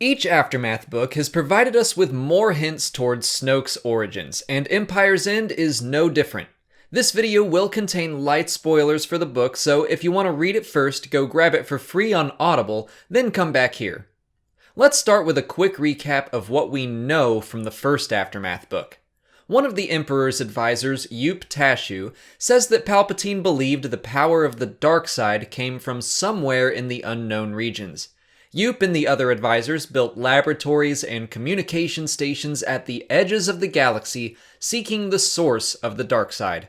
Each Aftermath book has provided us with more hints towards Snoke's origins, and Empire's End is no different. This video will contain light spoilers for the book, so if you want to read it first, go grab it for free on Audible, then come back here. Let's start with a quick recap of what we know from the first Aftermath book. One of the Emperor's advisors, Yup Tashu, says that Palpatine believed the power of the dark side came from somewhere in the unknown regions. Yup and the other advisors built laboratories and communication stations at the edges of the galaxy, seeking the source of the dark side.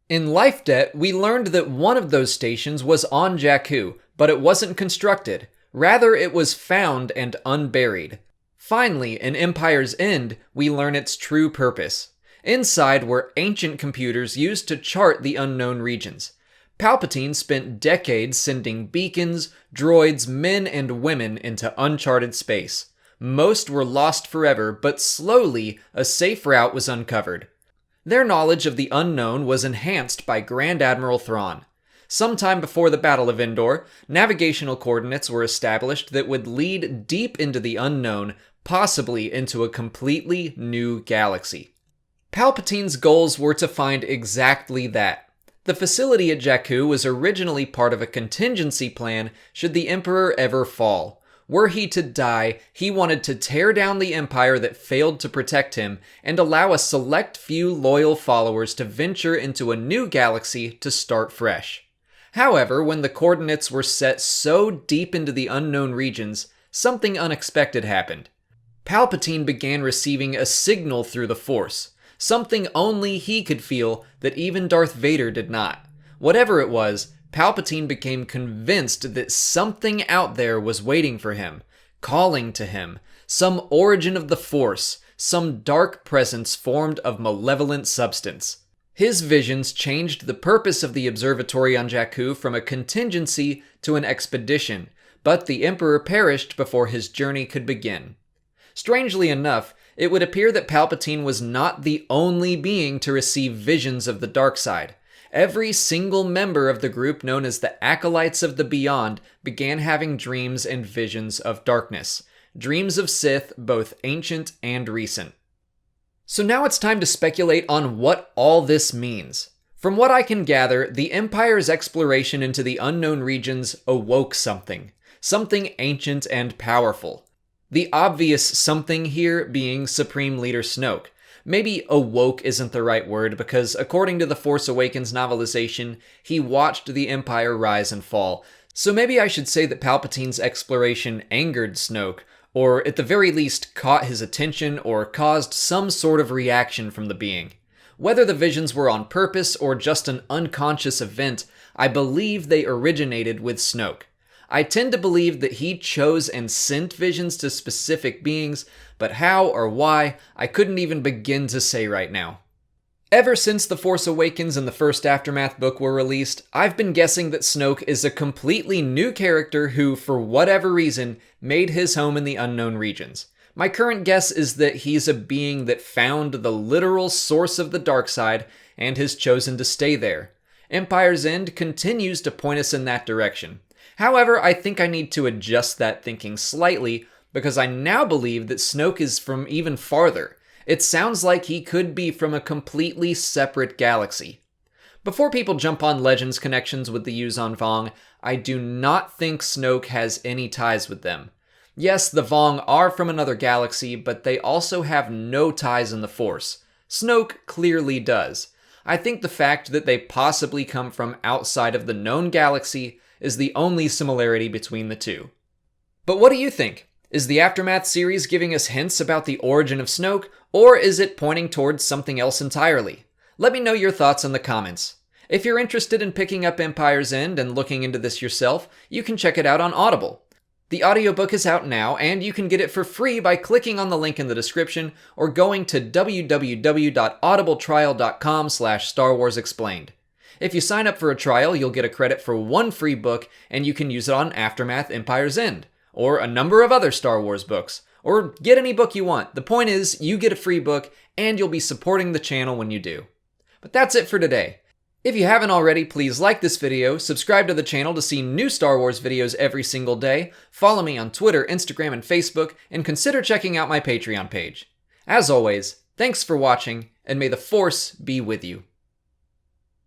In Life Debt, we learned that one of those stations was on Jakku, but it wasn't constructed. Rather, it was found and unburied. Finally, in Empire's End, we learn its true purpose. Inside were ancient computers used to chart the unknown regions. Palpatine spent decades sending beacons, droids, men, and women into uncharted space. Most were lost forever, but slowly, a safe route was uncovered. Their knowledge of the unknown was enhanced by Grand Admiral Thrawn. Sometime before the Battle of Endor, navigational coordinates were established that would lead deep into the unknown, possibly into a completely new galaxy. Palpatine's goals were to find exactly that. The facility at Jakku was originally part of a contingency plan should the Emperor ever fall. Were he to die, he wanted to tear down the Empire that failed to protect him and allow a select few loyal followers to venture into a new galaxy to start fresh. However, when the coordinates were set so deep into the unknown regions, something unexpected happened. Palpatine began receiving a signal through the Force. Something only he could feel that even Darth Vader did not. Whatever it was, Palpatine became convinced that something out there was waiting for him, calling to him, some origin of the Force, some dark presence formed of malevolent substance. His visions changed the purpose of the observatory on Jakku from a contingency to an expedition, but the Emperor perished before his journey could begin. Strangely enough, it would appear that Palpatine was not the only being to receive visions of the dark side. Every single member of the group known as the Acolytes of the Beyond began having dreams and visions of darkness. Dreams of Sith, both ancient and recent. So now it's time to speculate on what all this means. From what I can gather, the Empire's exploration into the unknown regions awoke something. Something ancient and powerful. The obvious something here being Supreme Leader Snoke. Maybe awoke isn't the right word because according to the Force Awakens novelization, he watched the Empire rise and fall. So maybe I should say that Palpatine's exploration angered Snoke, or at the very least caught his attention or caused some sort of reaction from the being. Whether the visions were on purpose or just an unconscious event, I believe they originated with Snoke. I tend to believe that he chose and sent visions to specific beings, but how or why, I couldn't even begin to say right now. Ever since The Force Awakens and the first Aftermath book were released, I've been guessing that Snoke is a completely new character who, for whatever reason, made his home in the unknown regions. My current guess is that he's a being that found the literal source of the dark side and has chosen to stay there. Empire's End continues to point us in that direction. However, I think I need to adjust that thinking slightly because I now believe that Snoke is from even farther. It sounds like he could be from a completely separate galaxy. Before people jump on Legends connections with the Yuuzhan Vong, I do not think Snoke has any ties with them. Yes, the Vong are from another galaxy, but they also have no ties in the Force. Snoke clearly does. I think the fact that they possibly come from outside of the known galaxy is the only similarity between the two. But what do you think? Is the Aftermath series giving us hints about the origin of Snoke, or is it pointing towards something else entirely? Let me know your thoughts in the comments. If you're interested in picking up Empire's End and looking into this yourself, you can check it out on Audible. The audiobook is out now, and you can get it for free by clicking on the link in the description or going to www.audibletrial.com/Star Wars Explained. If you sign up for a trial, you'll get a credit for one free book, and you can use it on Aftermath Empire's End, or a number of other Star Wars books, or get any book you want. The point is, you get a free book, and you'll be supporting the channel when you do. But that's it for today. If you haven't already, please like this video, subscribe to the channel to see new Star Wars videos every single day, follow me on Twitter, Instagram, and Facebook, and consider checking out my Patreon page. As always, thanks for watching, and may the Force be with you.